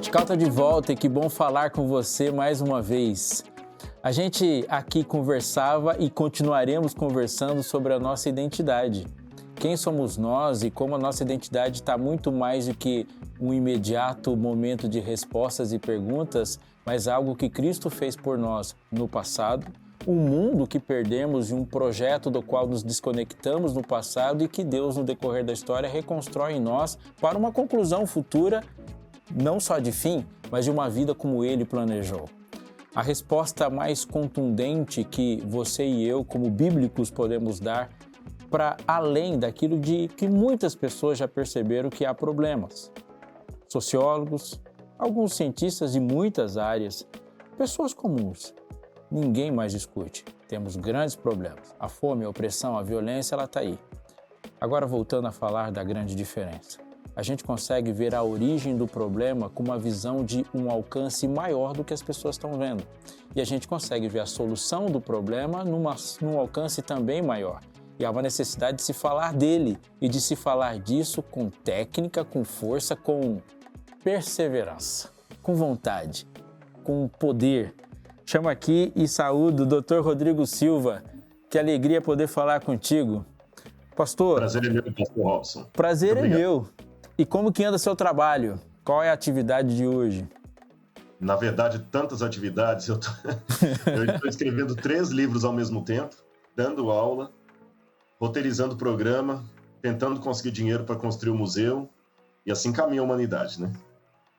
Radical está de volta e que bom falar com você mais uma vez. A gente aqui conversava e continuaremos conversando sobre a nossa identidade. Quem somos nós e como a nossa identidade está muito mais do que um imediato momento de respostas e perguntas, mas algo que Cristo fez por nós no passado, um mundo que perdemos e um projeto do qual nos desconectamos no passado e que Deus, no decorrer da história, reconstrói em nós para uma conclusão futura, não só de fim, mas de uma vida como Ele planejou. A resposta mais contundente que você e eu, como bíblicos, podemos dar para além daquilo de que muitas pessoas já perceberam que há problemas. Sociólogos, alguns cientistas de muitas áreas, pessoas comuns. Ninguém mais discute. Temos grandes problemas. A fome, a opressão, a violência, ela está aí. Agora, voltando a falar da grande diferença. A gente consegue ver a origem do problema com uma visão de um alcance maior do que as pessoas estão vendo. E a gente consegue ver a solução do problema num alcance também maior. E há uma necessidade de se falar dele e de se falar disso com técnica, com força, com perseverança, com vontade, com poder. Chamo aqui e saúdo o Dr. Rodrigo Silva. Que alegria poder falar contigo. Pastor... Prazer é meu, Pastor Robson. Prazer é meu. E como que anda seu trabalho? Qual é a atividade de hoje? Na verdade, tantas atividades. Eu estou escrevendo 3 livros ao mesmo tempo, dando aula, roteirizando o programa, tentando conseguir dinheiro para construir o museu, e assim caminha a humanidade, né?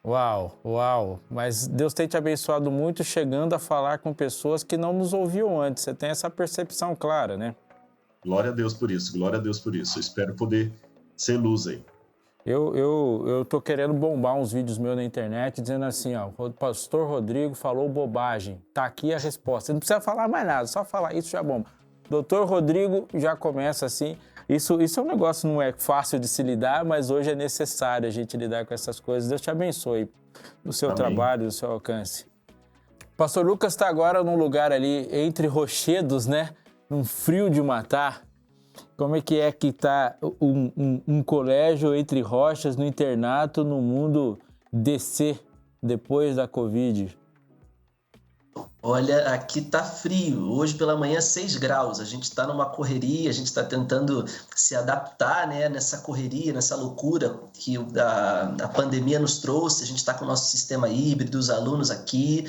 Uau! Mas Deus tem te abençoado muito, chegando a falar com pessoas que não nos ouviam antes. Você tem essa percepção clara, né? Glória a Deus por isso, glória a Deus por isso. Eu espero poder ser luz aí. Eu tô querendo bombar uns vídeos meus na internet dizendo assim, ó, o pastor Rodrigo falou bobagem, tá aqui a resposta. Você não precisa falar mais nada, só falar isso já bomba. Doutor Rodrigo já começa assim. Isso é um negócio, não é fácil de se lidar, mas hoje é necessário a gente lidar com essas coisas. Deus te abençoe no seu trabalho, no seu alcance. Pastor Lucas está agora num lugar ali entre rochedos, né? Num frio de matar. Como é que está um colégio entre rochas, no internato, no mundo DC, depois da Covid? Olha, aqui tá frio. Hoje pela manhã 6 graus. A gente está numa correria, a gente está tentando se adaptar, né, nessa correria, nessa loucura que a pandemia nos trouxe. A gente está com o nosso sistema híbrido, os alunos aqui,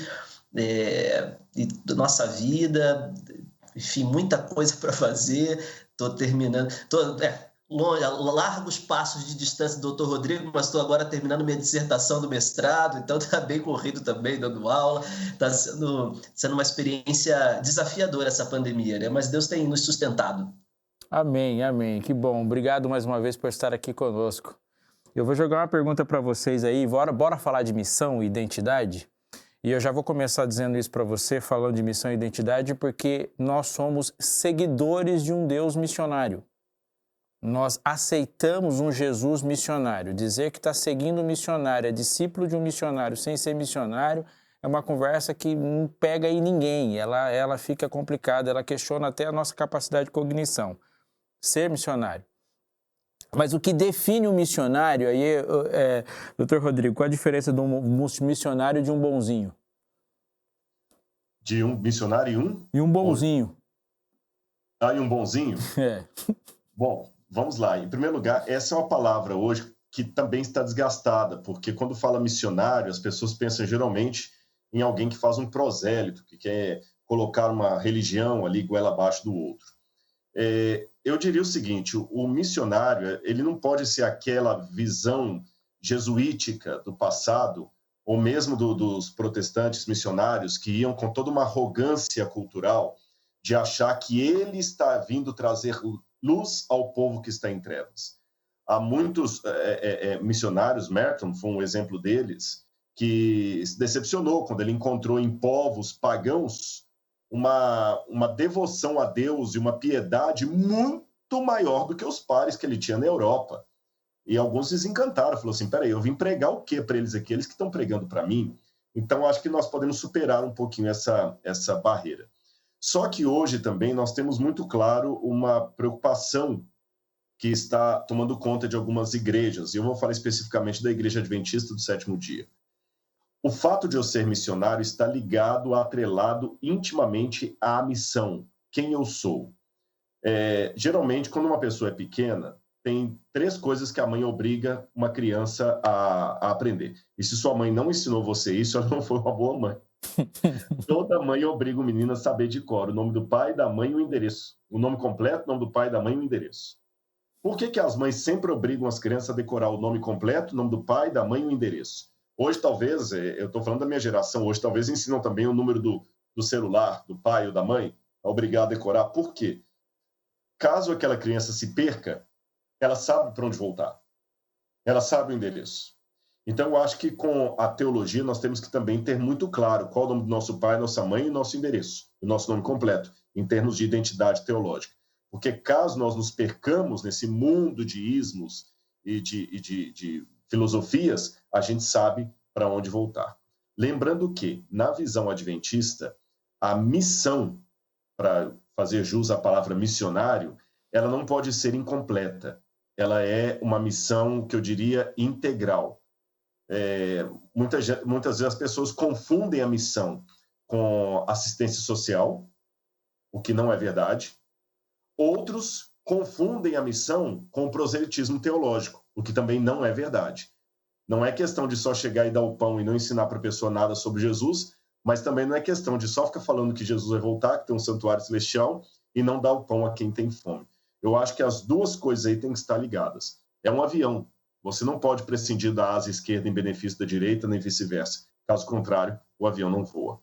e da nossa vida, enfim, muita coisa para fazer. Estou terminando, largos passos de distância do Dr. Rodrigo, mas estou agora terminando minha dissertação do mestrado, então está bem corrido também, dando aula. Está sendo uma experiência desafiadora essa pandemia, né? Mas Deus tem nos sustentado. Amém, amém. Que bom. Obrigado mais uma vez por estar aqui conosco. Eu vou jogar uma pergunta para vocês aí. Bora falar de missão e identidade? E eu já vou começar dizendo isso para você, falando de missão e identidade, porque nós somos seguidores de um Deus missionário. Nós aceitamos um Jesus missionário. Dizer que está seguindo um missionário, é discípulo de um missionário sem ser missionário, é uma conversa que não pega em ninguém. Ela fica complicada, ela questiona até a nossa capacidade de cognição. Ser missionário. Mas o que define um missionário, aí, doutor Rodrigo, qual a diferença de um missionário e de um bonzinho? De um missionário e um bonzinho. E um bonzinho? É. Bom, vamos lá. Em primeiro lugar, essa é uma palavra hoje que também está desgastada, porque quando fala missionário, as pessoas pensam geralmente em alguém que faz um prosélito, que quer colocar uma religião ali goela abaixo do outro. Eu diria o seguinte, o missionário, ele não pode ser aquela visão jesuítica do passado, ou mesmo dos protestantes missionários que iam com toda uma arrogância cultural de achar que ele está vindo trazer luz ao povo que está em trevas. Há muitos missionários, Merton foi um exemplo deles, que se decepcionou quando ele encontrou em povos pagãos uma devoção a Deus e uma piedade muito maior do que os pares que ele tinha na Europa. E alguns desencantaram, falaram assim, peraí, eu vim pregar o quê para eles aqui? Eles que estão pregando para mim? Então, acho que nós podemos superar um pouquinho essa barreira. Só que hoje também nós temos muito claro uma preocupação que está tomando conta de algumas igrejas, e eu vou falar especificamente da Igreja Adventista do Sétimo Dia. O fato de eu ser missionário está ligado, atrelado intimamente à missão, quem eu sou. Geralmente, quando uma pessoa é pequena, tem 3 coisas que a mãe obriga uma criança a aprender. E se sua mãe não ensinou você isso, ela não foi uma boa mãe. Toda mãe obriga o menino a saber de cor o nome do pai, da mãe e o endereço. O nome completo, o nome do pai, da mãe e o endereço. Por que as mães sempre obrigam as crianças a decorar o nome completo, o nome do pai, da mãe e o endereço? Hoje, talvez, eu estou falando da minha geração, hoje talvez ensinam também o número do celular, do pai ou da mãe, a obrigar a decorar. Por quê? Caso aquela criança se perca, ela sabe para onde voltar. Ela sabe o endereço. Então, eu acho que com a teologia nós temos que também ter muito claro qual é o nome do nosso pai, nossa mãe e nosso endereço, o nosso nome completo, em termos de identidade teológica. Porque caso nós nos percamos nesse mundo de ismos e de filosofias, a gente sabe para onde voltar. Lembrando que, na visão adventista, a missão, para fazer jus à palavra missionário, ela não pode ser incompleta. Ela é uma missão que eu diria integral. Muitas vezes as pessoas confundem a missão com assistência social, o que não é verdade. Outros confundem a missão com o proselitismo teológico, o que também não é verdade. Não é questão de só chegar e dar o pão e não ensinar para a pessoa nada sobre Jesus, mas também não é questão de só ficar falando que Jesus vai voltar, que tem um santuário celestial, e não dar o pão a quem tem fome. Eu acho que as duas coisas aí têm que estar ligadas. É um avião. Você não pode prescindir da asa esquerda em benefício da direita, nem vice-versa. Caso contrário, o avião não voa.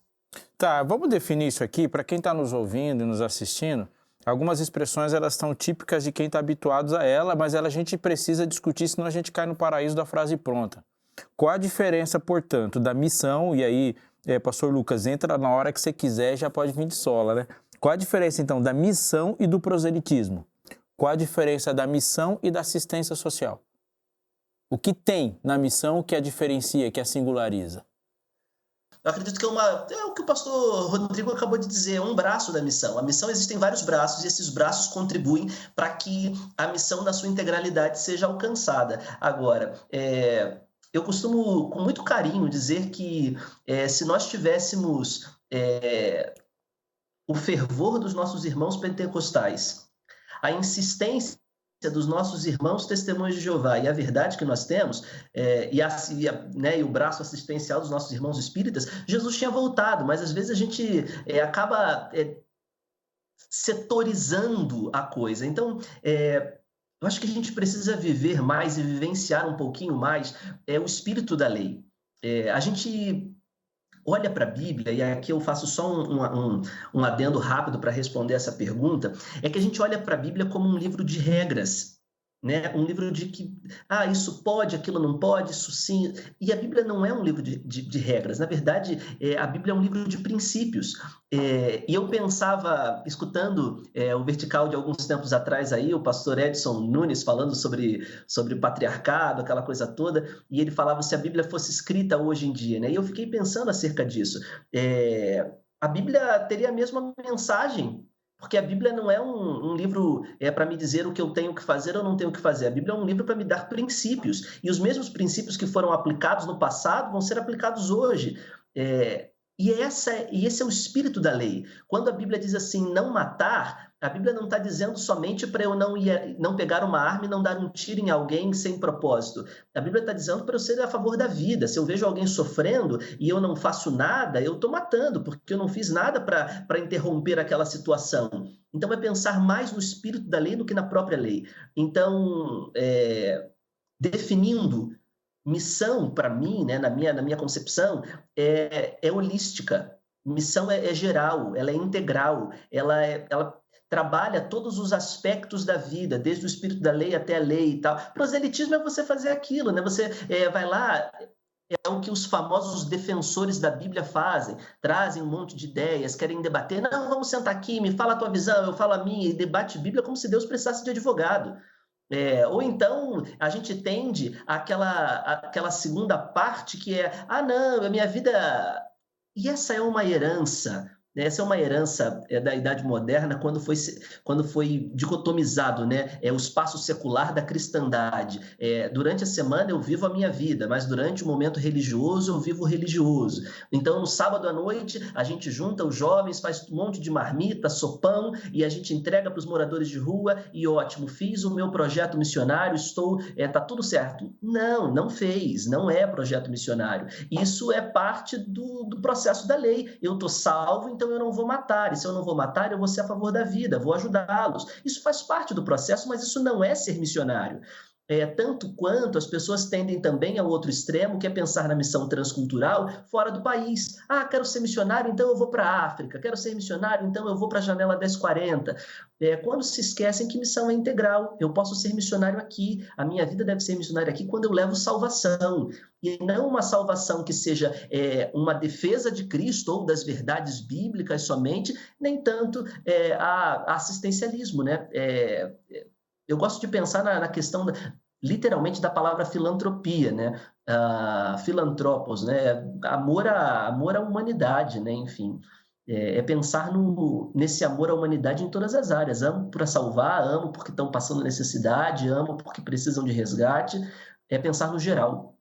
Tá, vamos definir isso aqui para quem está nos ouvindo e nos assistindo. Algumas expressões elas estão típicas de quem está habituado a ela, mas a gente precisa discutir, senão a gente cai no paraíso da frase pronta. Qual a diferença, portanto, da missão, e aí, pastor Lucas, entra na hora que você quiser, já pode vir de sola, né? Qual a diferença, então, da missão e do proselitismo? Qual a diferença da missão e da assistência social? O que tem na missão que a diferencia, que a singulariza? Eu acredito que é o que o pastor Rodrigo acabou de dizer, é um braço da missão. A missão existem vários braços e esses braços contribuem para que a missão na sua integralidade seja alcançada. Agora, eu costumo, com muito carinho, dizer que se nós tivéssemos o fervor dos nossos irmãos pentecostais, a insistência dos nossos irmãos testemunhos de Jeová e a verdade que nós temos, e o braço assistencial dos nossos irmãos espíritas, Jesus tinha voltado, mas às vezes a gente acaba setorizando a coisa. Então, eu acho que a gente precisa viver mais e vivenciar um pouquinho mais o espírito da lei. A gente olha para a Bíblia, e aqui eu faço só um adendo rápido para responder essa pergunta, é que a gente olha para a Bíblia como um livro de regras, né? Um livro de que, isso pode, aquilo não pode, isso sim. E a Bíblia não é um livro de regras, na verdade, a Bíblia é um livro de princípios. E eu pensava, escutando o Vertical de alguns tempos atrás, aí, o pastor Edson Nunes falando sobre patriarcado, aquela coisa toda, e ele falava se a Bíblia fosse escrita hoje em dia, né? E eu fiquei pensando acerca disso. A Bíblia teria a mesma mensagem, porque a Bíblia não é um livro para me dizer o que eu tenho que fazer ou não tenho que fazer. A Bíblia é um livro para me dar princípios. E os mesmos princípios que foram aplicados no passado vão ser aplicados hoje. E esse é o espírito da lei. Quando a Bíblia diz assim, não matar, a Bíblia não está dizendo somente para eu não pegar uma arma e não dar um tiro em alguém sem propósito. A Bíblia está dizendo para eu ser a favor da vida. Se eu vejo alguém sofrendo e eu não faço nada, eu estou matando, porque eu não fiz nada para interromper aquela situação. Então, é pensar mais no espírito da lei do que na própria lei. Então, definindo missão, para mim, né, na minha concepção, é holística. Missão é geral, ela é integral, ela trabalha todos os aspectos da vida, desde o espírito da lei até a lei e tal. Proselitismo é você fazer aquilo, né? Você vai lá, é o que os famosos defensores da Bíblia fazem, trazem um monte de ideias, querem debater, não, vamos sentar aqui, me fala a tua visão, eu falo a minha, e debate Bíblia como se Deus precisasse de advogado. Ou então a gente tende àquela segunda parte que não, a minha vida... E essa é uma herança Essa é uma herança da Idade Moderna, quando foi dicotomizado, né, o espaço secular da cristandade. Durante a semana eu vivo a minha vida, mas durante o momento religioso eu vivo o religioso. Então, no sábado à noite, a gente junta os jovens, faz um monte de marmita, sopão, e a gente entrega para os moradores de rua, e ótimo, fiz o meu projeto missionário, tá tudo certo. Não fez, não é projeto missionário. Isso é parte do processo da lei. Eu estou salvo, então eu não vou matar, e se eu não vou matar, eu vou ser a favor da vida, vou ajudá-los. Isso faz parte do processo, mas isso não é ser missionário. Tanto quanto as pessoas tendem também ao outro extremo, que é pensar na missão transcultural fora do país. Quero ser missionário, então eu vou para a África. Quero ser missionário, então eu vou para a janela 1040. Quando se esquecem que missão é integral. Eu posso ser missionário aqui, a minha vida deve ser missionária aqui quando eu levo salvação. E não uma salvação que seja uma defesa de Cristo ou das verdades bíblicas somente, nem tanto assistencialismo, né? Eu gosto de pensar na questão, literalmente, da palavra filantropia, né? Filantropos, né? Amor à humanidade, né? Enfim, pensar nesse amor à humanidade em todas as áreas. Amo para salvar, amo porque estão passando necessidade, amo porque precisam de resgate. Pensar no geral.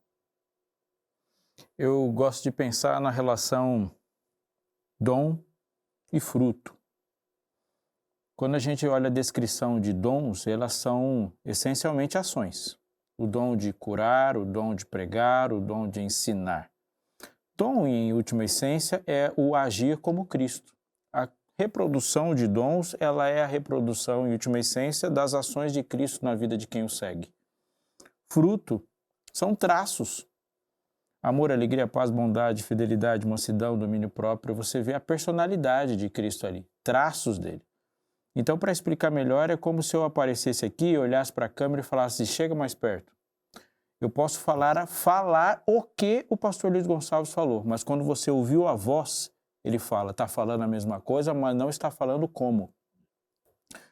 Eu gosto de pensar na relação dom e fruto. Quando a gente olha a descrição de dons, elas são essencialmente ações. O dom de curar, o dom de pregar, o dom de ensinar. Dom, em última essência, é o agir como Cristo. A reprodução de dons, ela é a reprodução, em última essência, das ações de Cristo na vida de quem o segue. Fruto são traços. Amor, alegria, paz, bondade, fidelidade, mansidão, domínio próprio. Você vê a personalidade de Cristo ali, traços dele. Então, para explicar melhor, é como se eu aparecesse aqui, olhasse para a câmera e falasse, chega mais perto. Eu posso falar o que o pastor Luiz Gonçalves falou, mas quando você ouviu a voz, ele fala, está falando a mesma coisa, mas não está falando como.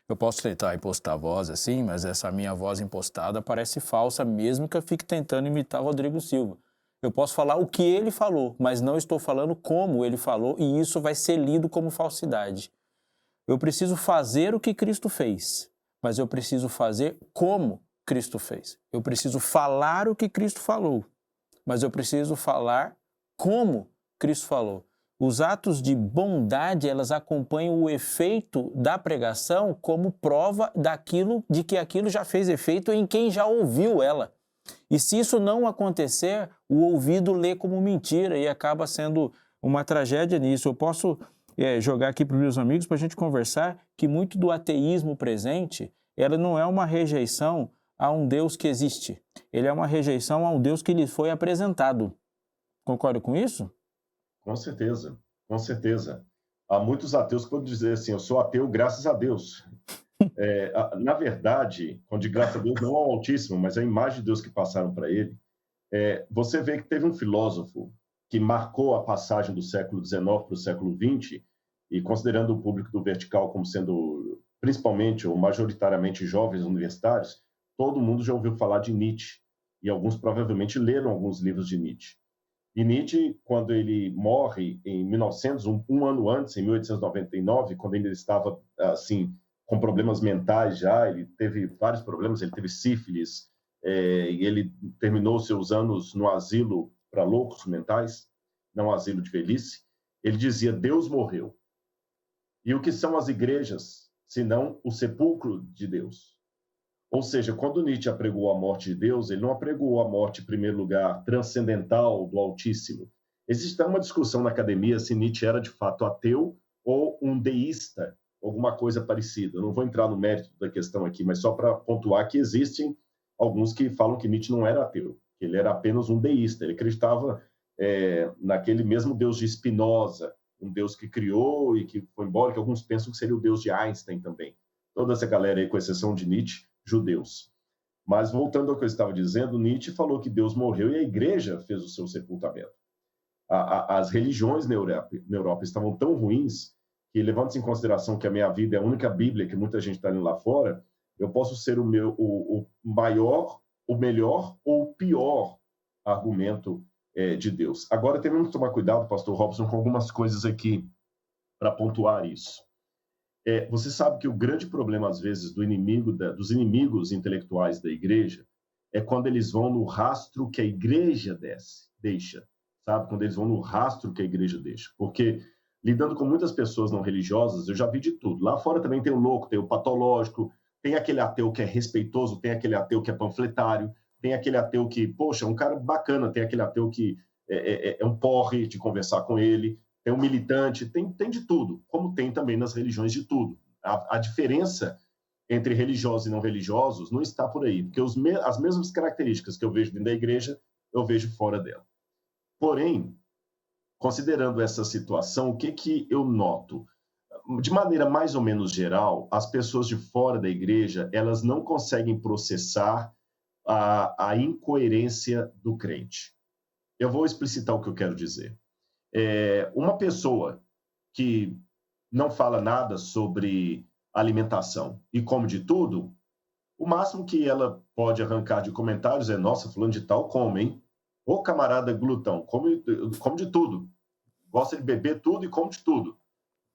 Eu posso tentar impostar a voz assim, mas essa minha voz impostada parece falsa, mesmo que eu fique tentando imitar o Rodrigo Silva. Eu posso falar o que ele falou, mas não estou falando como ele falou, e isso vai ser lido como falsidade. Eu preciso fazer o que Cristo fez, mas eu preciso fazer como Cristo fez. Eu preciso falar o que Cristo falou, mas eu preciso falar como Cristo falou. Os atos de bondade, elas acompanham o efeito da pregação como prova de que aquilo já fez efeito em quem já ouviu ela. E se isso não acontecer, o ouvido lê como mentira e acaba sendo uma tragédia nisso. Eu posso jogar aqui para os meus amigos para a gente conversar que muito do ateísmo presente, ela não é uma rejeição a um Deus que existe. Ele é uma rejeição a um Deus que lhe foi apresentado. Concorda com isso? Com certeza, com certeza. Há muitos ateus que podem dizer assim, eu sou ateu graças a Deus. Na verdade, quando de graças a Deus, não ao Altíssimo, mas a imagem de Deus que passaram para ele, você vê que teve um filósofo que marcou a passagem do século XIX para o século XX, e considerando o público do Vertical como sendo principalmente ou majoritariamente jovens universitários, todo mundo já ouviu falar de Nietzsche, e alguns provavelmente leram alguns livros de Nietzsche. E Nietzsche, quando ele morre em 1900, um ano antes, em 1899, quando ele estava assim com problemas mentais já, ele teve vários problemas, ele teve sífilis, e ele terminou seus anos no asilo para loucos mentais, não asilo de velhice. Ele dizia, Deus morreu. E o que são as igrejas, senão o sepulcro de Deus? Ou seja, quando Nietzsche apregou a morte de Deus, ele não apregou a morte, em primeiro lugar, transcendental do Altíssimo. Existe uma discussão na academia se Nietzsche era de fato ateu ou um deísta, alguma coisa parecida. Eu não vou entrar no mérito da questão aqui, mas só para pontuar que existem alguns que falam que Nietzsche não era ateu, que ele era apenas um deísta. Ele acreditava naquele mesmo Deus de Spinoza, um Deus que criou e que foi embora, que alguns pensam que seria o Deus de Einstein também. Toda essa galera aí, com exceção de Nietzsche, judeus. Mas voltando ao que eu estava dizendo, Nietzsche falou que Deus morreu e a igreja fez o seu sepultamento. As religiões na Europa estavam tão ruins que, levando-se em consideração que a minha vida é a única Bíblia que muita gente está lendo lá fora, eu posso ser o maior, o melhor ou o pior argumento de Deus. Agora, temos que tomar cuidado, pastor Robson, com algumas coisas aqui. para pontuar isso. Você sabe que o grande problema, às vezes, dos inimigos intelectuais da igreja é quando eles vão no rastro que a igreja deixa, sabe? Quando eles vão no rastro que a igreja deixa. Porque, lidando com muitas pessoas não religiosas, eu já vi de tudo. Lá fora também tem o louco, tem o patológico, tem aquele ateu que é respeitoso, tem aquele ateu que é panfletário, tem aquele ateu que, poxa, é um cara bacana, tem aquele ateu que é um porre de conversar com ele, tem um militante, tem de tudo, como tem também nas religiões de tudo. A diferença entre religiosos e não religiosos não está por aí, porque as mesmas características que eu vejo dentro da igreja, eu vejo fora dela. Porém, considerando essa situação, o que eu noto? De maneira mais ou menos geral, as pessoas de fora da igreja, elas não conseguem processar a incoerência do crente. Eu vou explicitar o que eu quero dizer. Uma pessoa que não fala nada sobre alimentação e come de tudo, o máximo que ela pode arrancar de comentários é: nossa, fulano de tal come, hein? Ô camarada glutão, come de tudo. Gosta de beber tudo e come de tudo.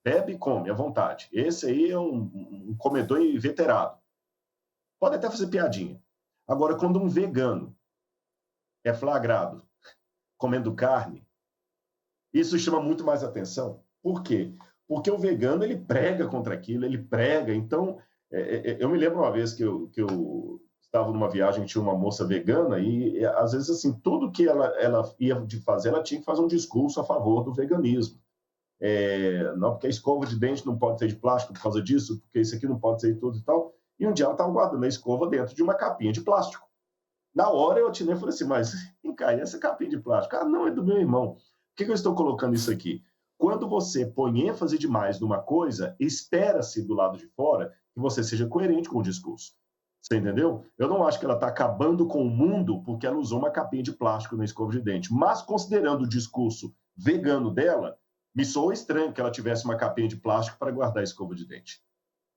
Bebe e come à vontade. Esse aí é um comedor inveterado. Pode até fazer piadinha. Agora, quando um vegano é flagrado comendo carne, isso chama muito mais atenção. Por quê? Porque o vegano, ele prega contra aquilo, ele prega. Então, eu me lembro uma vez que eu estava numa viagem, tinha uma moça vegana e, às vezes, assim, tudo que ela ia de fazer, ela tinha que fazer um discurso a favor do veganismo. Não, porque a escova de dente não pode ser de plástico por causa disso, porque isso aqui não pode ser de tudo e tal. E um dia ela estava guardando a escova dentro de uma capinha de plástico. Na hora eu atinei e falei assim: mas, vem cá, e essa capinha de plástico? Ah, não, é do meu irmão. Por que eu estou colocando isso aqui? Quando você põe ênfase demais numa coisa, espera-se do lado de fora que você seja coerente com o discurso. Você entendeu? Eu não acho que ela está acabando com o mundo porque ela usou uma capinha de plástico na escova de dente. Mas, considerando o discurso vegano dela, me soa estranho que ela tivesse uma capinha de plástico para guardar a escova de dente.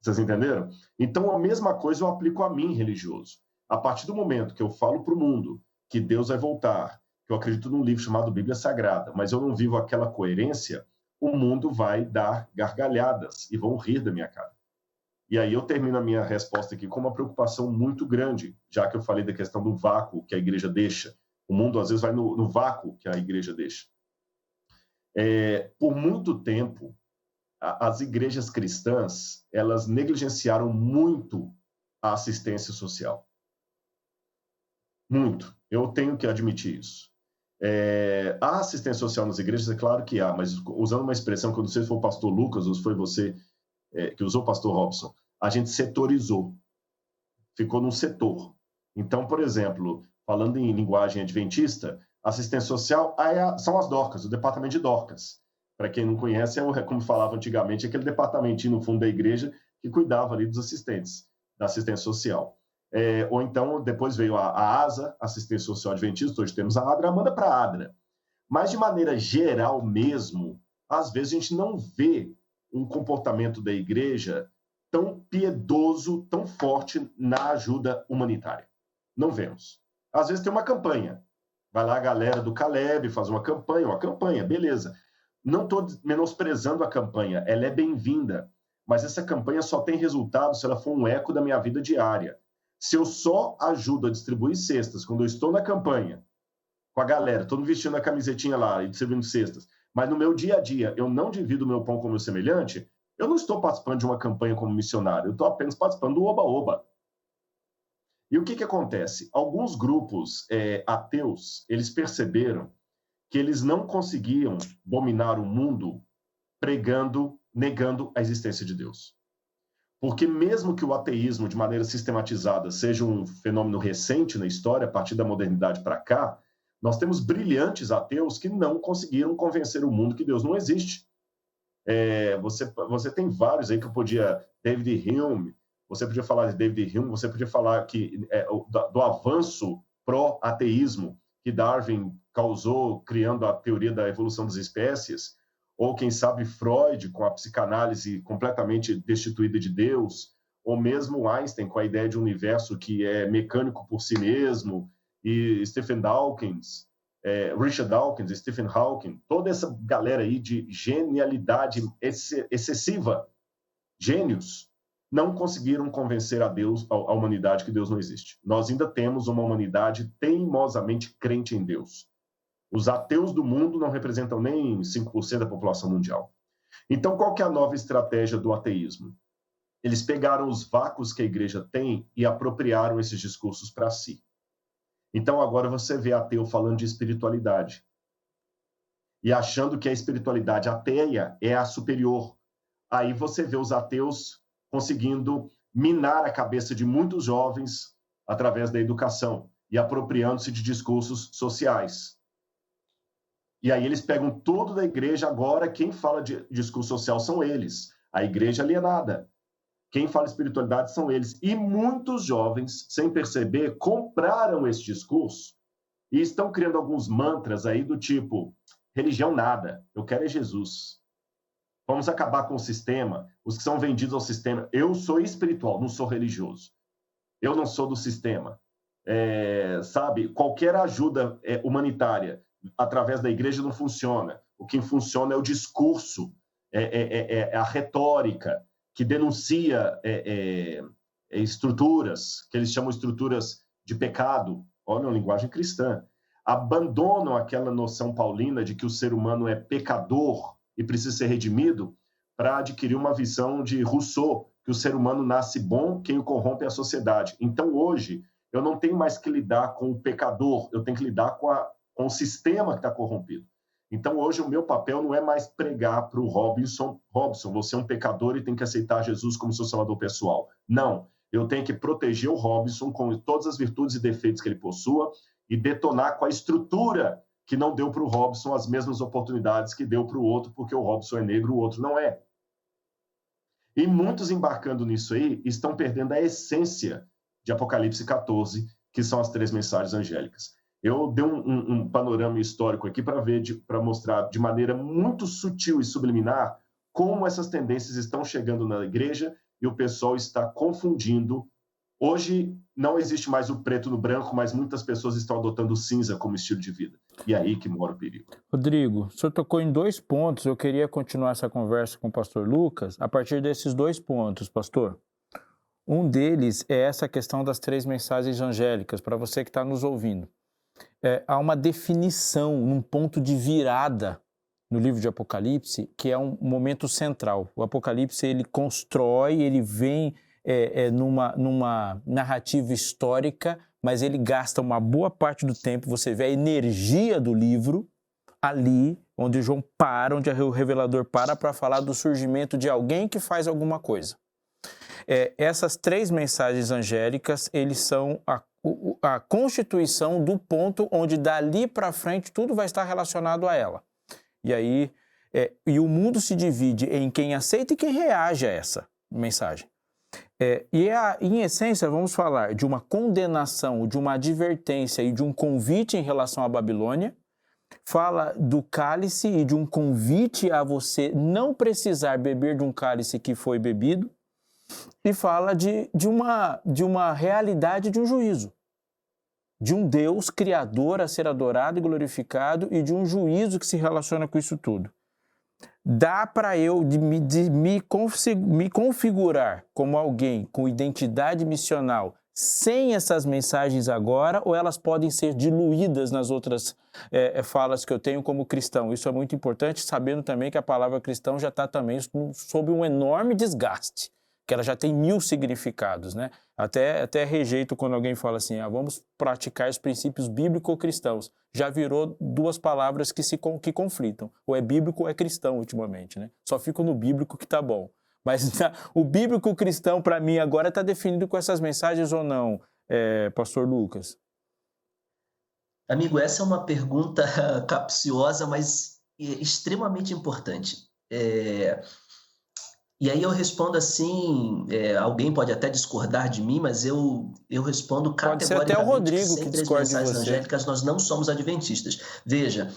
Vocês entenderam? Então, a mesma coisa eu aplico a mim, religioso. A partir do momento que eu falo para o mundo que Deus vai voltar, que eu acredito num livro chamado Bíblia Sagrada, mas eu não vivo aquela coerência, o mundo vai dar gargalhadas e vão rir da minha cara. E aí eu termino a minha resposta aqui com uma preocupação muito grande, já que eu falei da questão do vácuo que a igreja deixa. O mundo, às vezes, vai no vácuo que a igreja deixa. Por muito tempo, as igrejas cristãs, elas negligenciaram muito a assistência social. Muito. Eu tenho que admitir isso. Há assistência social nas igrejas? É claro que há, mas usando uma expressão que eu não sei se foi o pastor Lucas ou se foi você que usou o pastor Robson, a gente setorizou. Ficou num setor. Então, por exemplo, falando em linguagem adventista, assistência social são as Dorcas, o departamento de Dorcas. Para quem não conhece, como falava antigamente, aquele departamentinho no fundo da igreja que cuidava ali dos assistentes, da assistência social. Ou então, depois veio a ASA, Assistência Social Adventista, hoje temos a ADRA, manda para a ADRA. Mas, de maneira geral mesmo, às vezes a gente não vê um comportamento da igreja tão piedoso, tão forte na ajuda humanitária. Não vemos. Às vezes tem uma campanha. Vai lá a galera do Caleb, faz uma campanha, beleza. Não estou menosprezando a campanha, ela é bem-vinda, mas essa campanha só tem resultado se ela for um eco da minha vida diária. Se eu só ajudo a distribuir cestas quando eu estou na campanha, com a galera, estou vestindo a camisetinha lá e distribuindo cestas, mas no meu dia a dia eu não divido o meu pão com o meu semelhante, eu não estou participando de uma campanha como missionário, eu estou apenas participando do oba-oba. E o que acontece? Alguns grupos ateus, eles perceberam que eles não conseguiam dominar o mundo negando a existência de Deus. Porque mesmo que o ateísmo, de maneira sistematizada, seja um fenômeno recente na história, a partir da modernidade para cá, nós temos brilhantes ateus que não conseguiram convencer o mundo que Deus não existe. Você tem vários aí que eu podia... David Hume, você podia falar de David Hume, você podia falar do avanço pró-ateísmo que Darwin causou, criando a teoria da evolução das espécies, ou quem sabe Freud com a psicanálise completamente destituída de Deus, ou mesmo Einstein com a ideia de um universo que é mecânico por si mesmo, e Stephen Dawkins, Richard Dawkins, Stephen Hawking, toda essa galera aí de genialidade excessiva, gênios, não conseguiram convencer a Deus, a humanidade, que Deus não existe. Nós ainda temos uma humanidade teimosamente crente em Deus. Os ateus do mundo não representam nem 5% da população mundial. Então, qual que é a nova estratégia do ateísmo? Eles pegaram os vácuos que a igreja tem e apropriaram esses discursos para si. Então, agora você vê ateu falando de espiritualidade e achando que a espiritualidade ateia é a superior. Aí você vê os ateus conseguindo minar a cabeça de muitos jovens através da educação e apropriando-se de discursos sociais. E aí eles pegam tudo da igreja, agora quem fala de discurso social são eles, a igreja alienada. Quem fala espiritualidade são eles. E muitos jovens, sem perceber, compraram esse discurso e estão criando alguns mantras aí do tipo, religião nada, eu quero é Jesus. Vamos acabar com o sistema, os que são vendidos ao sistema. Eu sou espiritual, não sou religioso. Eu não sou do sistema. Sabe, qualquer ajuda humanitária através da igreja não funciona. O que funciona é o discurso, a retórica, que denuncia estruturas, que eles chamam estruturas de pecado. Olha, uma linguagem cristã. Abandonam aquela noção paulina de que o ser humano é pecador e precisa ser redimido para adquirir uma visão de Rousseau, que o ser humano nasce bom, quem o corrompe é a sociedade. Então, hoje, eu não tenho mais que lidar com o pecador, eu tenho que lidar com o sistema que está corrompido. Então, hoje, o meu papel não é mais pregar para o Robson, você é um pecador e tem que aceitar Jesus como seu salvador pessoal. Não, eu tenho que proteger o Robson com todas as virtudes e defeitos que ele possua e detonar com a estrutura que não deu para o Robson as mesmas oportunidades que deu para o outro, porque o Robson é negro, o outro não é. E muitos embarcando nisso aí estão perdendo a essência de Apocalipse 14, que são as 3 mensagens angélicas. Eu dei um panorama histórico aqui para mostrar de maneira muito sutil e subliminar como essas tendências estão chegando na igreja e o pessoal está confundindo. Hoje não existe mais o preto no branco, mas muitas pessoas estão adotando o cinza como estilo de vida. E é aí que mora o perigo. Rodrigo, o senhor tocou em 2 pontos. Eu queria continuar essa conversa com o pastor Lucas a partir desses 2 pontos, pastor. Um deles é essa questão das 3 mensagens angélicas, para você que está nos ouvindo. Há uma definição, um ponto de virada no livro de Apocalipse, que é um momento central. O Apocalipse, ele constrói, ele vem numa narrativa histórica, mas ele gasta uma boa parte do tempo, você vê a energia do livro ali, onde João para, onde o revelador para falar do surgimento de alguém que faz alguma coisa. Essas 3 mensagens angélicas, eles são a constituição do ponto onde dali para frente tudo vai estar relacionado a ela. E aí, e o mundo se divide em quem aceita e quem reage a essa mensagem. Em essência, vamos falar de uma condenação, de uma advertência e de um convite em relação à Babilônia. Fala do cálice e de um convite a você não precisar beber de um cálice que foi bebido. E fala de uma realidade de um juízo, de um Deus criador a ser adorado e glorificado e de um juízo que se relaciona com isso tudo. Dá para eu me configurar como alguém com identidade missional sem essas mensagens agora, ou elas podem ser diluídas nas outras falas que eu tenho como cristão? Isso é muito importante, sabendo também que a palavra cristão já está também sob um enorme desgaste, que ela já tem 1000 significados, né? Até rejeito quando alguém fala assim, vamos praticar os princípios bíblico-cristãos. Já virou 2 palavras que conflitam. Ou é bíblico ou é cristão ultimamente, né? Só fico no bíblico que tá bom. Mas o bíblico-cristão, para mim, agora está definido com essas mensagens ou não, pastor Lucas? Amigo, essa é uma pergunta capciosa, mas extremamente importante. E aí eu respondo assim, alguém pode até discordar de mim, mas eu respondo categoricamente. Pode ser até o Rodrigo que discorde de você. Angélicas, nós não somos adventistas. Veja,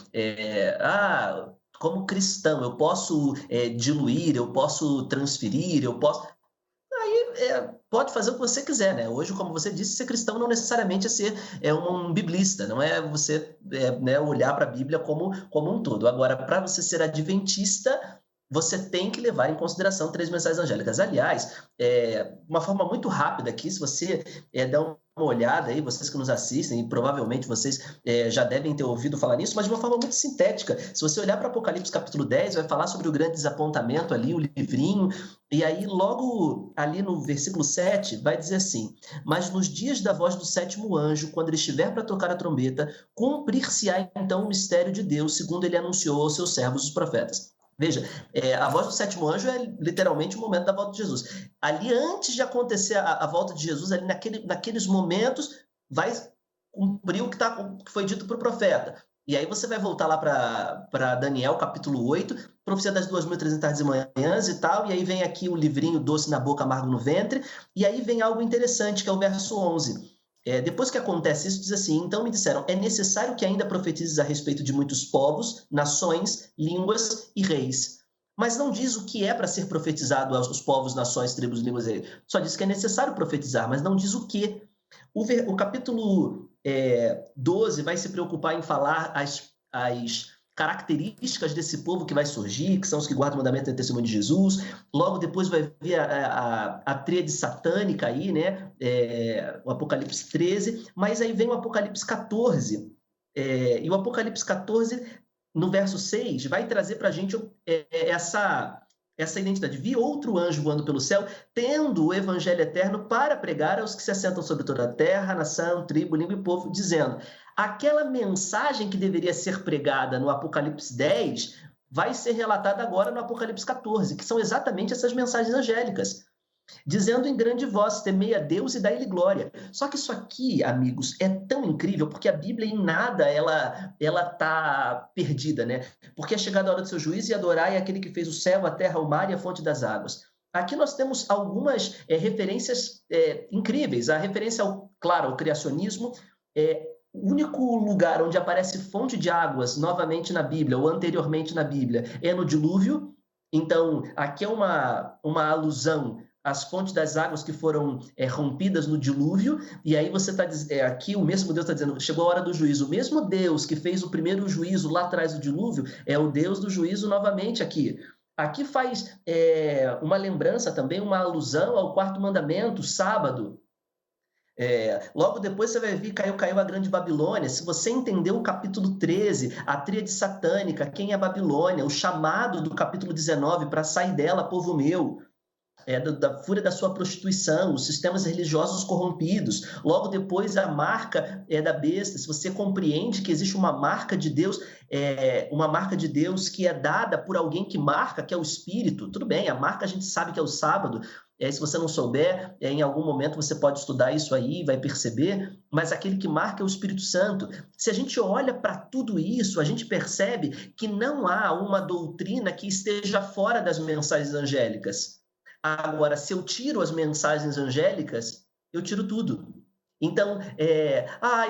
como cristão, eu posso diluir, eu posso transferir, eu posso... Aí pode fazer o que você quiser, né? Hoje, como você disse, ser cristão não necessariamente é ser um biblista, não é você né, olhar para a Bíblia como um todo. Agora, para você ser adventista, você tem que levar em consideração 3 mensagens angélicas. Aliás, uma forma muito rápida aqui, se você der uma olhada aí, vocês que nos assistem, e provavelmente vocês já devem ter ouvido falar nisso, mas de uma forma muito sintética. Se você olhar para Apocalipse capítulo 10, vai falar sobre o grande desapontamento ali, o livrinho, e aí logo ali no versículo 7 vai dizer assim: mas nos dias da voz do 7º anjo, quando ele estiver para tocar a trombeta, cumprir-se-á então o mistério de Deus, segundo ele anunciou aos seus servos os profetas. Veja, a voz do 7º anjo é literalmente o momento da volta de Jesus. Ali, antes de acontecer a volta de Jesus, ali naqueles momentos, vai cumprir o que foi dito para o profeta. E aí você vai voltar lá para Daniel, capítulo 8, profecia das 2.300 tardes e manhãs e tal, e aí vem aqui o livrinho doce na boca, amargo no ventre, e aí vem algo interessante, que é o verso 11. Depois que acontece isso, diz assim: então me disseram, é necessário que ainda profetizes a respeito de muitos povos, nações, línguas e reis. Mas não diz o que é para ser profetizado aos povos, nações, tribos, línguas e reis. Só diz que é necessário profetizar, mas não diz o que. O capítulo 12 vai se preocupar em falar as características desse povo que vai surgir, que são os que guardam o mandamento e o testemunho de Jesus. Logo depois vai vir a tríade satânica aí, né? O Apocalipse 13, mas aí vem o Apocalipse 14. E o Apocalipse 14, no verso 6, vai trazer para a gente essa identidade. Vi outro anjo voando pelo céu, tendo o evangelho eterno para pregar aos que se assentam sobre toda a terra, nação, tribo, língua e povo, dizendo: aquela mensagem que deveria ser pregada no Apocalipse 10 vai ser relatada agora no Apocalipse 14, que são exatamente essas mensagens angélicas, dizendo em grande voz: temei a Deus e dai-lhe glória. Só que isso aqui, amigos, é tão incrível, porque a Bíblia em nada ela está perdida, né? Porque é chegada a hora do seu juízo e adorai aquele que fez o céu, a terra, o mar e a fonte das águas. Aqui nós temos algumas referências incríveis. A referência, claro, ao criacionismo. O único lugar onde aparece fonte de águas novamente na Bíblia, ou anteriormente na Bíblia, é no dilúvio. Então, aqui é uma alusão às fontes das águas que foram rompidas no dilúvio, e aí você está aqui o mesmo Deus está dizendo: chegou a hora do juízo. O mesmo Deus que fez o primeiro juízo lá atrás do dilúvio é o Deus do juízo novamente aqui. Aqui faz uma lembrança também, uma alusão ao 4º mandamento, sábado. Logo depois você vai ver: caiu a grande Babilônia. Se você entender o capítulo 13, a tríade satânica, quem é a Babilônia, o chamado do capítulo 19 para sair dela, povo meu, da fúria da sua prostituição, os sistemas religiosos corrompidos. Logo depois, a marca da besta. Se você compreende que existe uma marca de Deus, que é dada por alguém que marca, que é o Espírito. Tudo bem, a marca a gente sabe que é o sábado. Se você não souber, em algum momento você pode estudar isso aí, vai perceber, mas aquele que marca é o Espírito Santo. Se a gente olha para tudo isso, a gente percebe que não há uma doutrina que esteja fora das mensagens angélicas. Agora, se eu tiro as mensagens angélicas, eu tiro tudo. Então,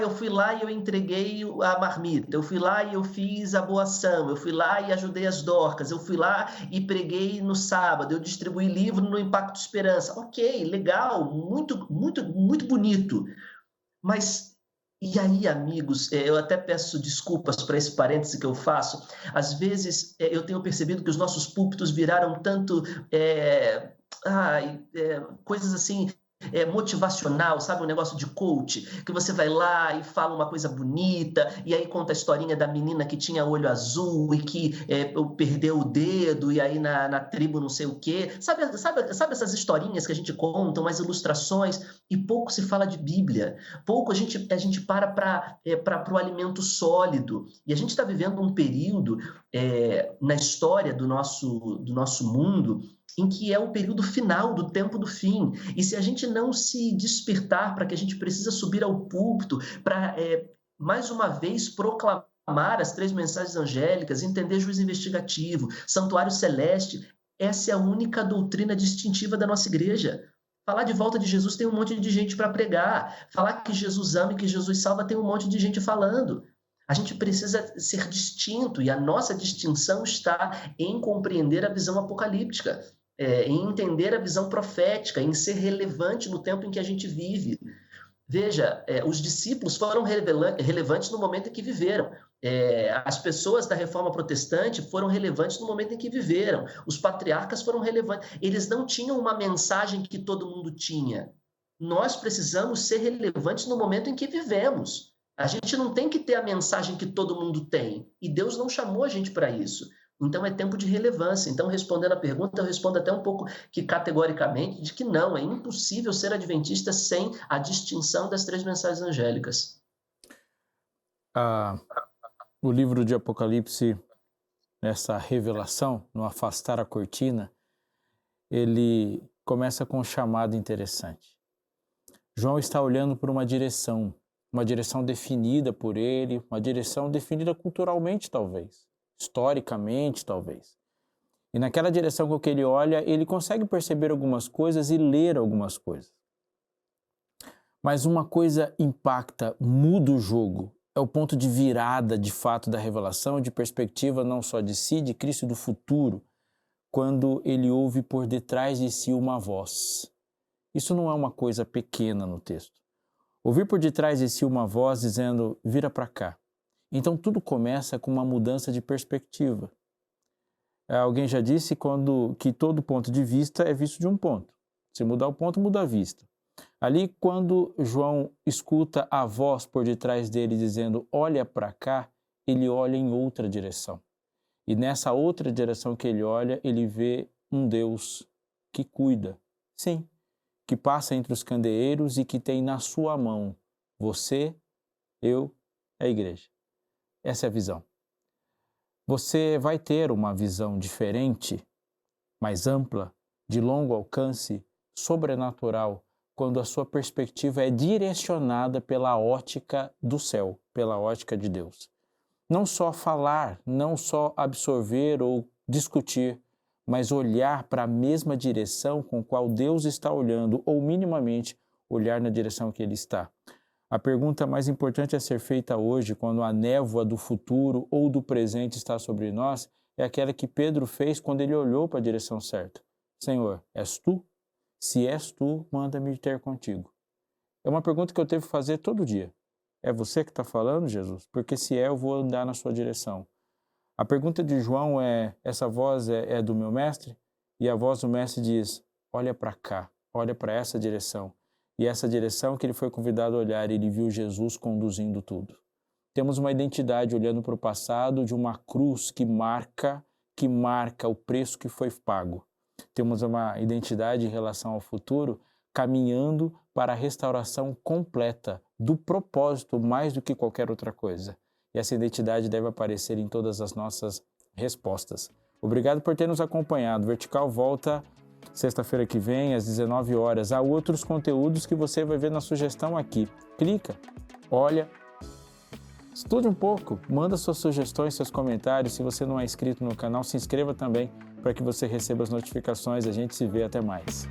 eu fui lá e eu entreguei a marmita, eu fui lá e eu fiz a boa ação, eu fui lá e ajudei as Dorcas, eu fui lá e preguei no sábado, eu distribuí livro no Impacto Esperança. Ok, legal, muito, muito, muito bonito. Mas, e aí, amigos, eu até peço desculpas para esse parêntese que eu faço. Às vezes, eu tenho percebido que os nossos púlpitos viraram tanto coisas assim, motivacional, sabe? Um negócio de coach, que você vai lá e fala uma coisa bonita, e aí conta a historinha da menina que tinha olho azul e que perdeu o dedo, e aí na tribo não sei o quê. Sabe essas historinhas que a gente conta, umas ilustrações, e pouco se fala de Bíblia. Pouco a gente para o alimento sólido. E a gente está vivendo um período na história do nosso mundo em que é o período final do tempo do fim. E se a gente não se despertar para que a gente precisa subir ao púlpito para, mais uma vez, proclamar as 3 mensagens angélicas, entender juízo investigativo, santuário celeste, essa é a única doutrina distintiva da nossa igreja. Falar de volta de Jesus, tem um monte de gente para pregar. Falar que Jesus ama e que Jesus salva, tem um monte de gente falando. A gente precisa ser distinto, e a nossa distinção está em compreender a visão apocalíptica. em entender a visão profética, em ser relevante no tempo em que a gente vive. Veja, os discípulos foram relevantes no momento em que viveram. As pessoas da Reforma Protestante foram relevantes no momento em que viveram. Os patriarcas foram relevantes. Eles não tinham uma mensagem que todo mundo tinha. Nós precisamos ser relevantes no momento em que vivemos. A gente não tem que ter a mensagem que todo mundo tem. E Deus não chamou a gente para isso. Então, é tempo de relevância. Então, respondendo a pergunta, eu respondo até um pouco que categoricamente de que não, é impossível ser adventista sem a distinção das 3 mensagens angélicas. O livro de Apocalipse, nessa revelação, no afastar a cortina, ele começa com um chamado interessante. João está olhando por uma direção definida por ele, uma direção definida culturalmente, talvez. Historicamente, talvez. E naquela direção com que ele olha, ele consegue perceber algumas coisas e ler algumas coisas. Mas uma coisa impacta, muda o jogo. É o ponto de virada, de fato, da revelação, de perspectiva não só de si, de Cristo e do futuro, quando ele ouve por detrás de si uma voz. Isso não é uma coisa pequena no texto. Ouvir por detrás de si uma voz dizendo, vira para cá. Então, tudo começa com uma mudança de perspectiva. Alguém já disse que todo ponto de vista é visto de um ponto. Se mudar o ponto, muda a vista. Ali, quando João escuta a voz por detrás dele dizendo, olha para cá, ele olha em outra direção. E nessa outra direção que ele olha, ele vê um Deus que cuida. Sim, que passa entre os candeeiros e que tem na sua mão você, eu, a igreja. Essa é a visão. Você vai ter uma visão diferente, mais ampla, de longo alcance, sobrenatural, quando a sua perspectiva é direcionada pela ótica do céu, pela ótica de Deus. Não só falar, não só absorver ou discutir, mas olhar para a mesma direção com a qual Deus está olhando, ou minimamente olhar na direção que Ele está. A pergunta mais importante a ser feita hoje, quando a névoa do futuro ou do presente está sobre nós, é aquela que Pedro fez quando ele olhou para a direção certa. Senhor, és tu? Se és tu, manda-me ter contigo. É uma pergunta que eu devo fazer todo dia. É você que está falando, Jesus? Porque se é, eu vou andar na sua direção. A pergunta de João é, essa voz é do meu mestre? E a voz do mestre diz, olha para cá, olha para essa direção. E essa direção que ele foi convidado a olhar, ele viu Jesus conduzindo tudo. Temos uma identidade olhando para o passado de uma cruz que marca o preço que foi pago. Temos uma identidade em relação ao futuro, caminhando para a restauração completa do propósito mais do que qualquer outra coisa. E essa identidade deve aparecer em todas as nossas respostas. Obrigado por ter nos acompanhado. Vertical volta sexta-feira que vem, às 19 horas. Há outros conteúdos que você vai ver na sugestão aqui. Clica, olha, estude um pouco, manda suas sugestões, seus comentários. Se você não é inscrito no canal, se inscreva também para que você receba as notificações. A gente se vê, até mais.